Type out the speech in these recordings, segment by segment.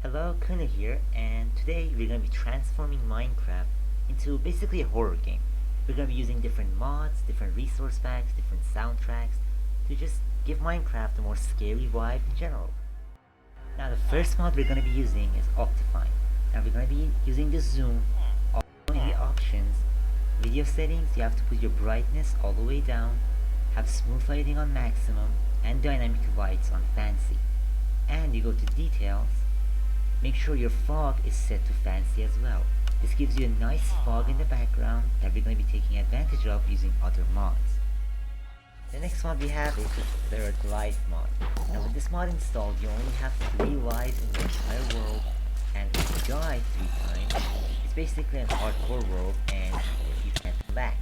Hello, Kuna here, and today we're going to be transforming Minecraft into basically a horror game. We're going to be using different mods, different resource packs, different soundtracks to just give Minecraft a more scary vibe in general. Now, the first mod we're going to be using is Optifine. Now, we're going to be using the zoom. Also, in the options, video settings, you have to put your brightness all the way down, have smooth lighting on maximum, and dynamic lights on fancy. And you go to details. Make sure your fog is set to fancy as well. This gives you a nice fog in the background that we're going to be taking advantage of using other mods. The next mod we have is the third life mod. Now with this mod installed, you only have 3 lives in the entire world, and if you die 3 times, it's basically an hardcore world and you can't lag.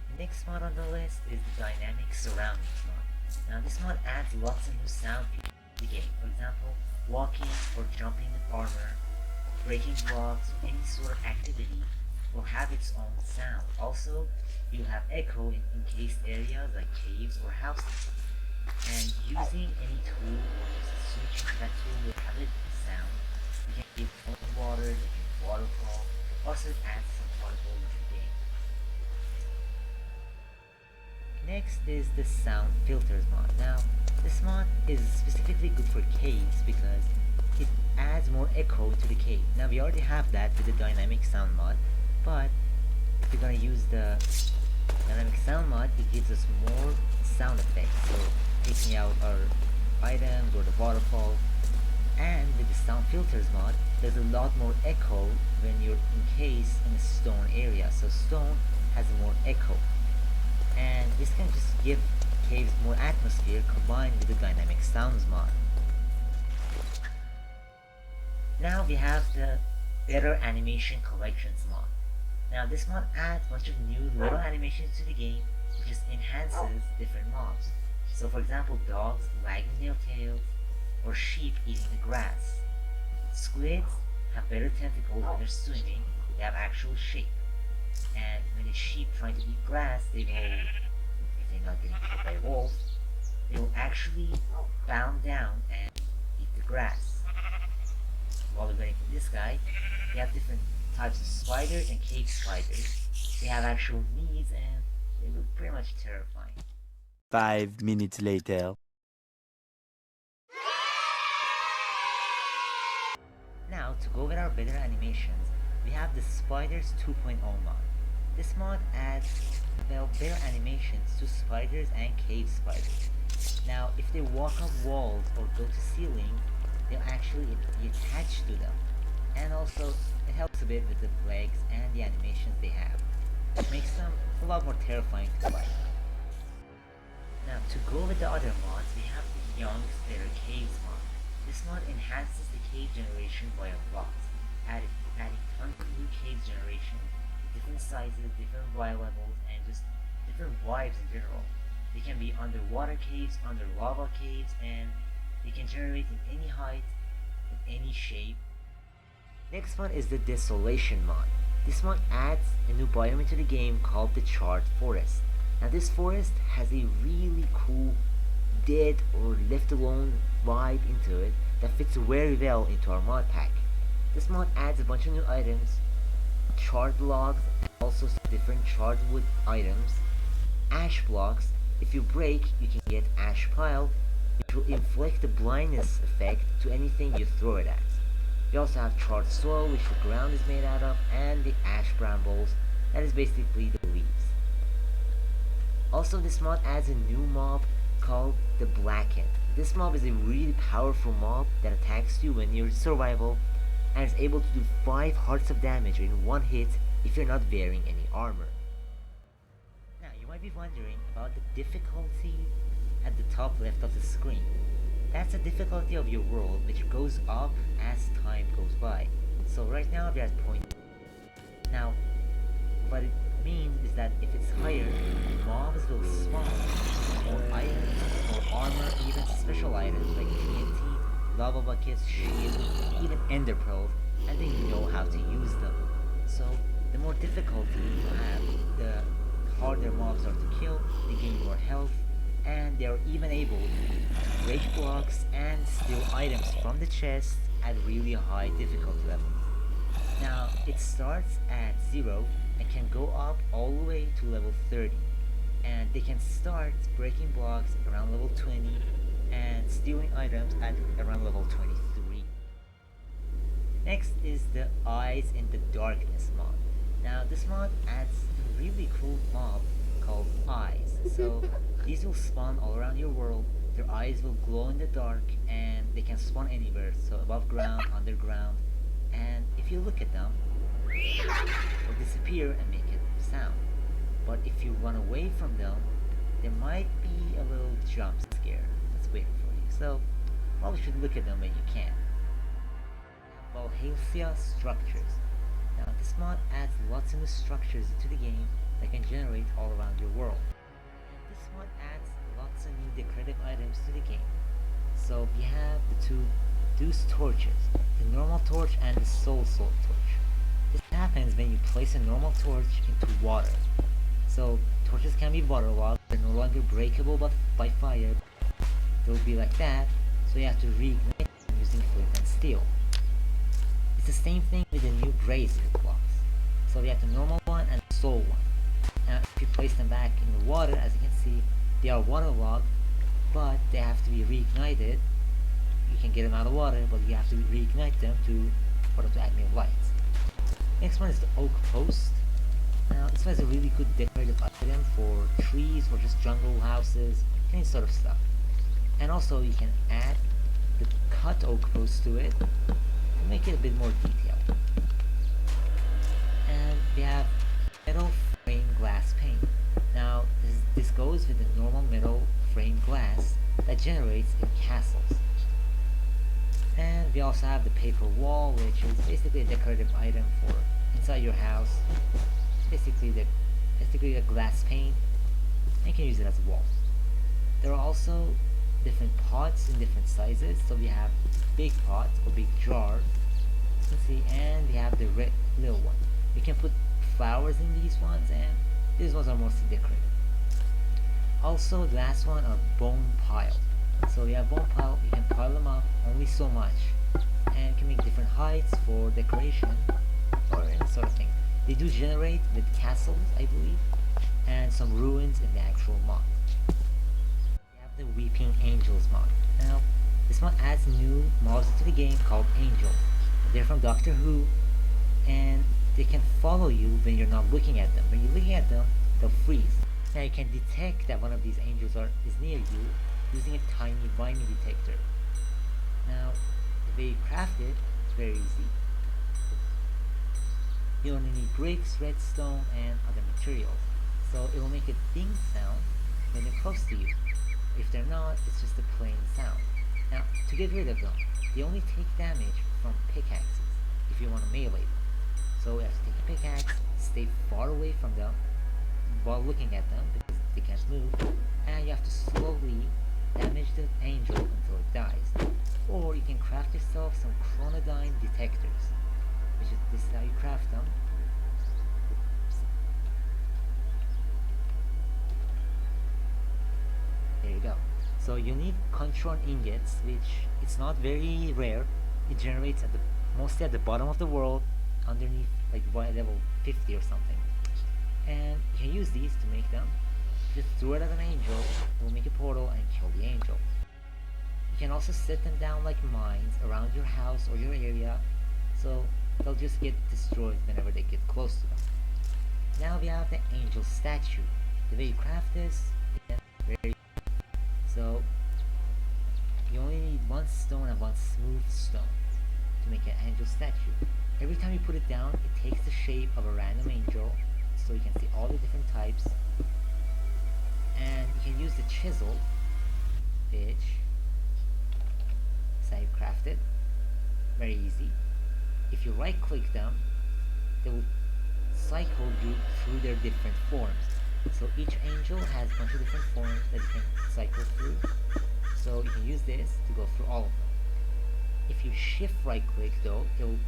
The next mod on the list is the dynamic surroundings mod. Now this mod adds lots of new sound features to the game. For example, walking or jumping with armor, breaking blocks, or any sort of activity will have its own sound. Also, you'll have echo in encased areas like caves or houses. And using any tool or just switching to that tool will have a sound. You can give flowing water, you can waterfall. Also, it adds some audible to the game. Next is the sound filters mod. Now, this mod is specifically good for caves because it adds more echo to the cave. Now, we already have that with the dynamic sound mod, but if we're gonna use the dynamic sound mod, it gives us more sound effects. So, taking out our items or the waterfall. And with the sound filters mod, there's a lot more echo when you're encased in a stone area. So, stone has more echo. And this can just give caves more atmosphere combined with the dynamic sounds mod. Now we have the better animation collections mod. Now this mod adds a bunch of new little animations to the game, which just enhances different mobs. So for example, dogs wagging their tails, or sheep eating the grass. Squids have better tentacles when they're swimming, they have actual shape. And when a sheep trying to eat grass, they will, if they're not getting killed by wolves, they will actually bound down and eat the grass. While we're going for this guy, they have different types of spiders and cave spiders. They have actual needs and they look pretty much terrifying. 5 minutes later. Now, to go with our better animations, we have the Spiders 2.0 mod. This mod adds better animations to spiders and cave spiders. Now, if they walk up walls or go to ceiling, they'll actually be attached to them. And also, it helps a bit with the legs and the animations they have, which makes them a lot more terrifying to fight. Now, to go with the other mods, we have the Young's Better Caves mod. This mod enhances the cave generation by a lot, adding tons of new caves generation, different sizes, different vibe levels, and just different vibes in general. They can be underwater caves, under lava caves, and they can generate in any height, in any shape. Next one is the Desolation mod. This mod adds a new biome into the game called the Charred Forest. Now this forest has a really cool dead or left alone vibe into it that fits very well into our mod pack. This mod adds a bunch of new items, charred logs, and also some different charred wood items, ash blocks. If you break, you can get ash pile, which will inflict the blindness effect to anything you throw it at. We also have charred soil, which the ground is made out of, and the ash brambles, that is basically the leaves. Also, this mod adds a new mob called the Blackened. This mob is a really powerful mob that attacks you when you're in survival and is able to do 5 hearts of damage in one hit if you're not wearing any armor. Now you might be wondering about the difficulty at the top left of the screen. That's the difficulty of your world, which goes up as time goes by. So right now we're at point. Now what it means is that if it's higher, mobs will spawn more items, more armor, even special items like TNT, lava buckets, shields, even ender pearls, and they know how to use them. So the more difficulty you have, the harder mobs are to kill, they gain more health, and they are even able to break blocks and steal items from the chest at really high difficulty levels. Now, it starts at 0 and can go up all the way to level 30. And they can start breaking blocks around level 20 and stealing items at around level 23. Next is the Eyes in the Darkness mod. Now, this mod adds a really cool mob called Eyes. So, these will spawn all around your world. Their eyes will glow in the dark and they can spawn anywhere, so above ground, underground, and if you look at them, they'll disappear and make a sound. But if you run away from them, there might be a little jump scare that's waiting for you. So probably should look at them when you can. Valhelsia structures. Now this mod adds lots of new structures into the game that can generate all around your world. And this mod adds lots of new decorative items to the game. So we have the two Deuce torches, the normal torch and the soul sword torch. This happens when you place a normal torch into water. So torches can be waterlogged, they're no longer breakable by fire. They'll be like that, so you have to reignite them using flint and steel. It's the same thing with the new brazier blocks. So we have the normal one and the soul one. Now if you place them back in the water, as you can see, they are waterlogged, but they have to be reignited. You can get them out of water, but you have to reignite them for them to add more light. Next one is the oak post. Now this one is a really good decorative item for trees or just jungle houses, any sort of stuff. And also you can add the cut oak post to it to make it a bit more detailed. And we have metal frame glass pane. Now this goes with the normal metal frame glass that generates in castles. And we also have the paper wall, which is basically a decorative item for inside your house. Basically a glass pane, and you can use it as a wall. There are also different pots in different sizes. So we have big pot or big jar, you can see, and we have the red little one. You can put flowers in these ones, and these ones are mostly decorative. Also, the last one are bone pile. So we have bone pile, you can pile them up only so much, and you can make different heights for decoration or any sort of thing. They do generate with castles, I believe, and some ruins in the actual mod. We have the Weeping Angels mod. Now, this mod adds new mobs to the game called Angels. They're from Doctor Who, and they can follow you when you're not looking at them. When you're looking at them, they'll freeze. Now you can detect that one of these angels is near you using a tiny viny detector. Now, the way you craft it is very easy. You only need bricks, redstone, and other materials. So it will make a ding sound when they're close to you. If they're not, it's just a plain sound. Now, to get rid of them, they only take damage from pickaxes if you want to melee them. So you have to take a pickaxe, stay far away from them while looking at them because they can't move, and you have to slowly damage the angel until it dies. Or you can craft yourself some chronodyne detectors, which is this is how you craft them. There you go. So you need Contron ingots, which it's not very rare. It generates mostly at the bottom of the world, underneath like level 50 or something. And you can use these to make them. Just throw it at an angel, it will make a portal and kill the angel. You can also set them down like mines around your house or your area, so they'll just get destroyed whenever they get close to them. Now we have the angel statue. The way you craft this is very so you only need one stone and one smooth stone to make an angel statue. Every time you put it down, it takes the shape of a random angel, so you can see all the different types. And you can use the chisel, which is how you craft it. Very easy. If you right click them, they will cycle you through their different forms. So each angel has a bunch of different forms that you can cycle through. So you can use this to go through all of them. If you shift right click though, it will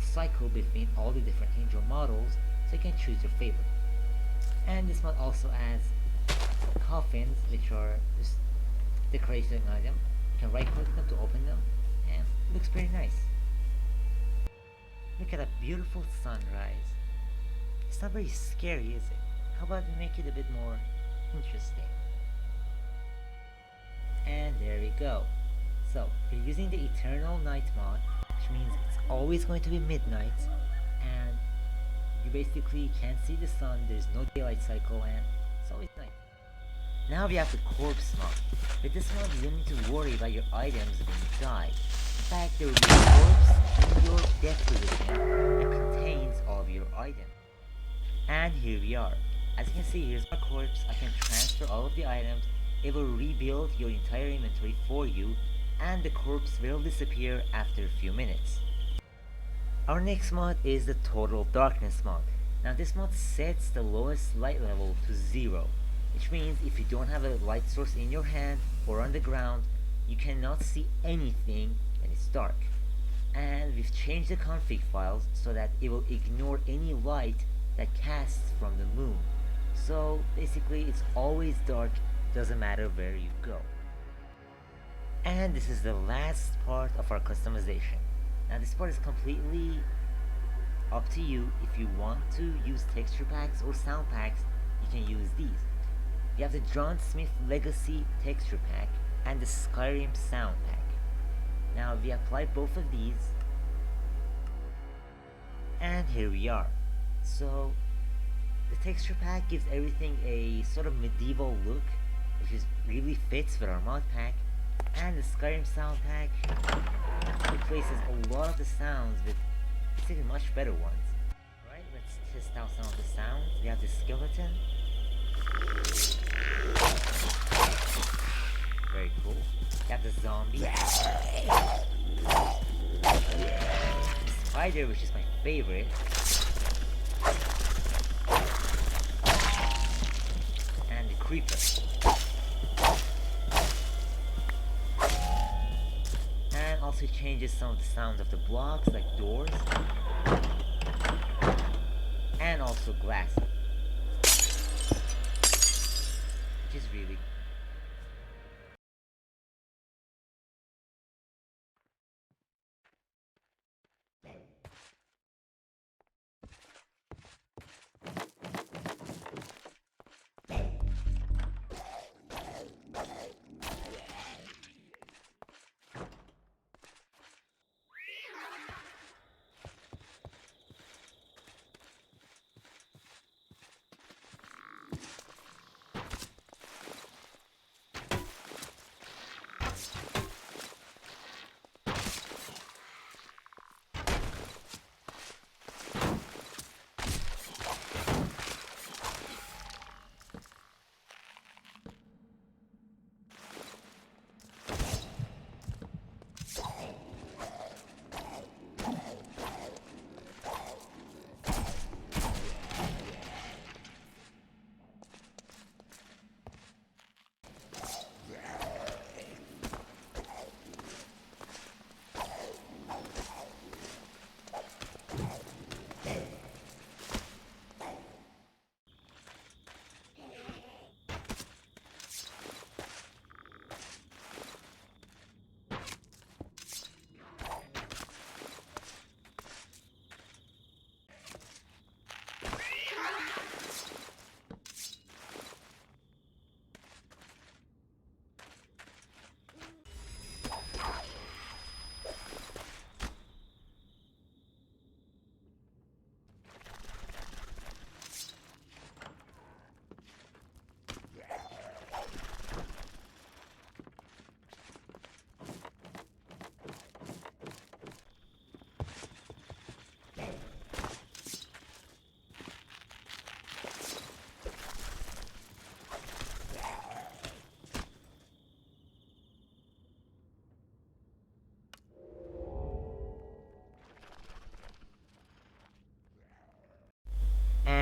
cycle between all the different angel models, so you can choose your favorite. And this mod also adds coffins, which are just decoration item. You can right click them to open them, and it looks pretty nice. Look at that beautiful sunrise. It's not very scary, is it? How about we make it a bit more interesting? And there we go. So, you're using the Eternal Night mod, which means it's always going to be midnight, and you basically can't see the sun, there's no daylight cycle, and it's always night. Now we have the Corpse mod. With this mod, you don't need to worry about your items when you die. In fact, there will be a corpse in your death position that contains all of your items. And here we are. As you can see, here's my corpse. I can transfer all of the items. It will rebuild your entire inventory for you, and the corpse will disappear after a few minutes. Our next mod is the Total Darkness mod. Now this mod sets the lowest light level to 0, which means if you don't have a light source in your hand or on the ground, you cannot see anything when it's dark. And we've changed the config files so that it will ignore any light that casts from the moon. So basically it's always dark, doesn't matter where you go. And this is the last part of our customization. Now this part is completely up to you. If you want to use texture packs or sound packs, you can use these. You have the John Smith Legacy texture pack and the Skyrim sound pack. Now we apply both of these, and here we are. So the texture pack gives everything a sort of medieval look, which is really fits with our mod pack, and the Skyrim sound pack replaces a lot of the sounds with basically much better ones. Alright, let's test out some of the sounds. We have the skeleton. Very cool. We have the zombie. The spider, which is my favorite. And the creeper. And also changes some of the sounds of the blocks, like doors. And also glass. Which is really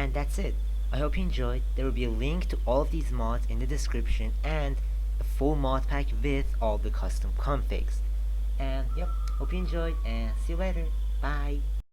And that's it. I hope you enjoyed. There will be a link to all of these mods in the description and a full mod pack with all the custom configs. And yep, hope you enjoyed and see you later. Bye.